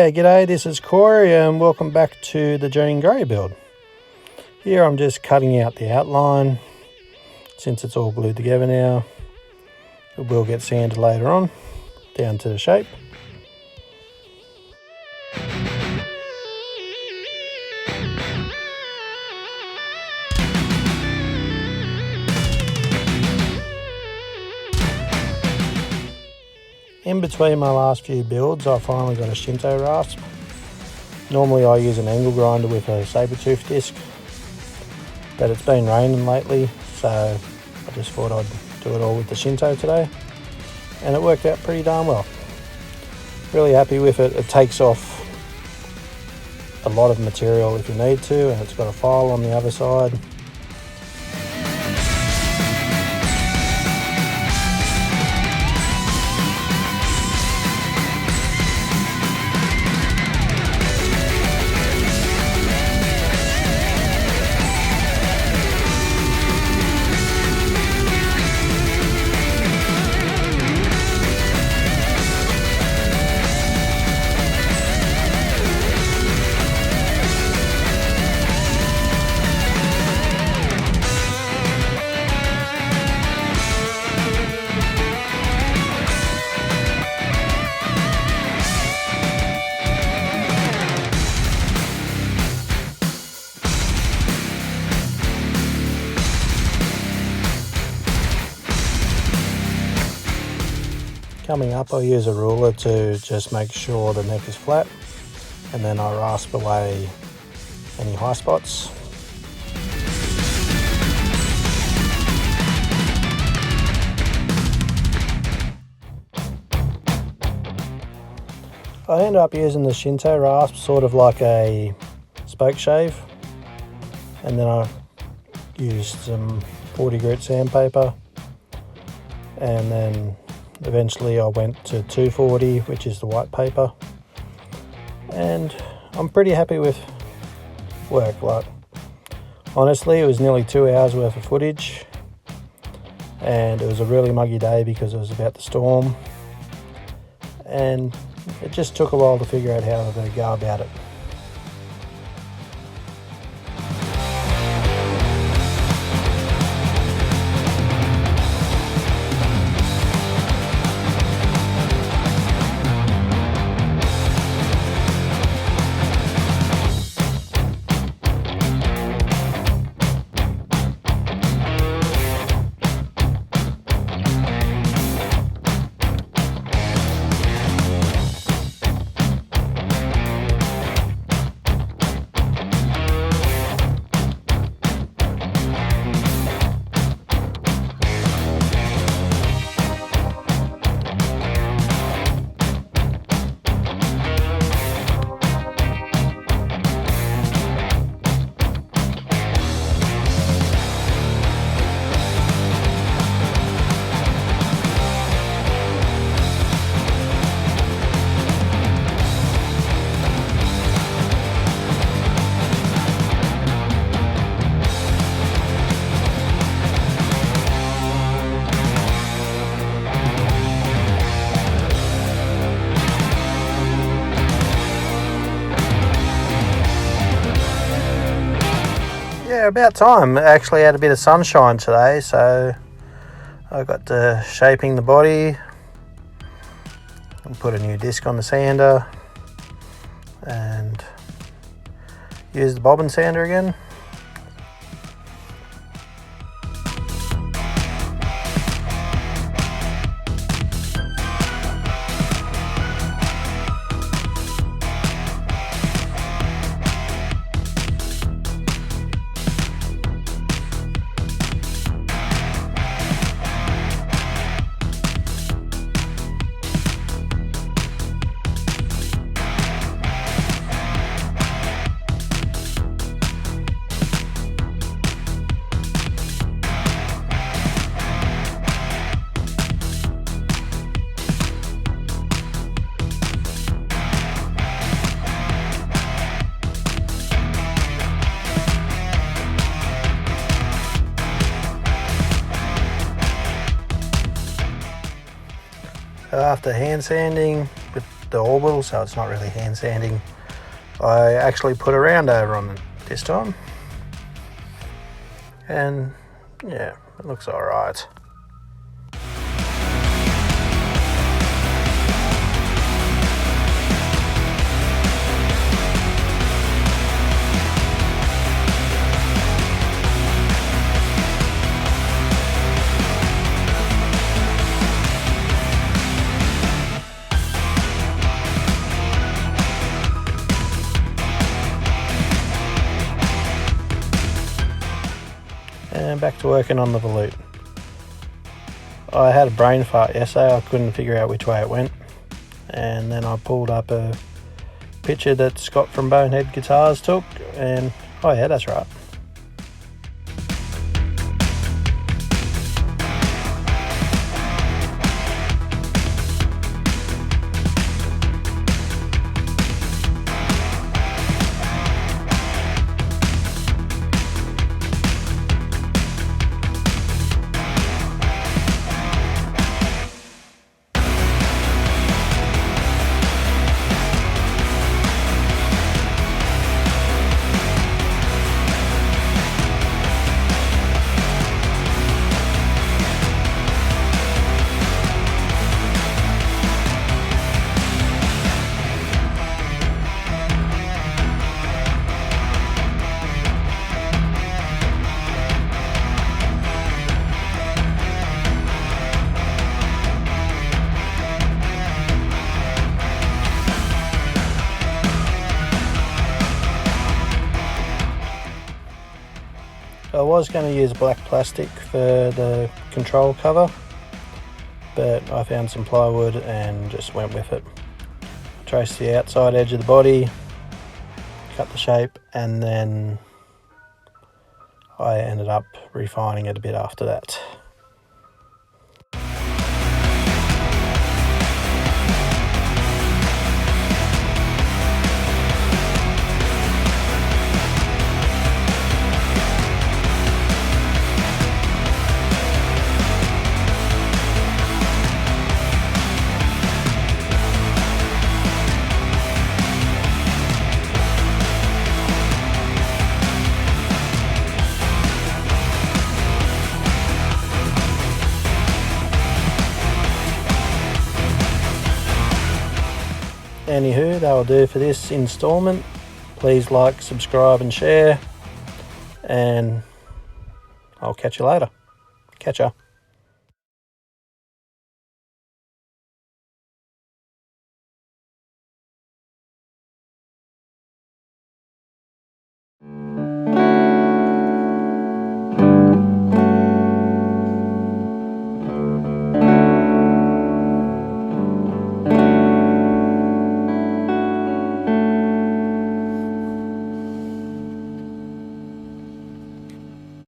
Yeah, g'day, this is Corey and welcome back to the Journey and Grey build. Here I'm just cutting out the outline since it's all glued together now. It will get sanded later on down to the shape. In between my last few builds, I finally got a Shinto rasp. Normally I use an angle grinder with a saber tooth disc, but it's been raining lately, so I just thought I'd do it all with the Shinto today, and it worked out pretty darn well. Really happy with it. It takes off a lot of material if you need to, and it's got a file on the other side. Coming up, I use a ruler to just make sure the neck is flat, and then I rasp away any high spots. I end up using the Shinto rasp sort of like a spoke shave, and then I used some 40 grit sandpaper, and then eventually I went to 240, which is the white paper, and I'm pretty happy with work. Like, honestly, it was nearly 2 hours worth of footage, and it was a really muggy day because it was about to storm, and it just took a while to figure out how I'm going to go about it. Yeah, about time. Actually had a bit of sunshine today, so I got to shaping the body and put a new disc on the sander and use the bobbin sander again. After hand sanding with the orbital, so it's not really hand sanding. I actually put a round over on it this time, and yeah, it looks alright. And back to working on the volute. I had a brain fart yesterday, I couldn't figure out which way it went, and then I pulled up a picture that Scott from Bonehead Guitars took, and oh yeah, that's right. I was going to use black plastic for the control cover, but I found some plywood and just went with it. Traced the outside edge of the body, cut the shape, and then I ended up refining it a bit after that. Anywho, that'll do for this installment. Please like, subscribe and share, and I'll catch you later. Catch ya.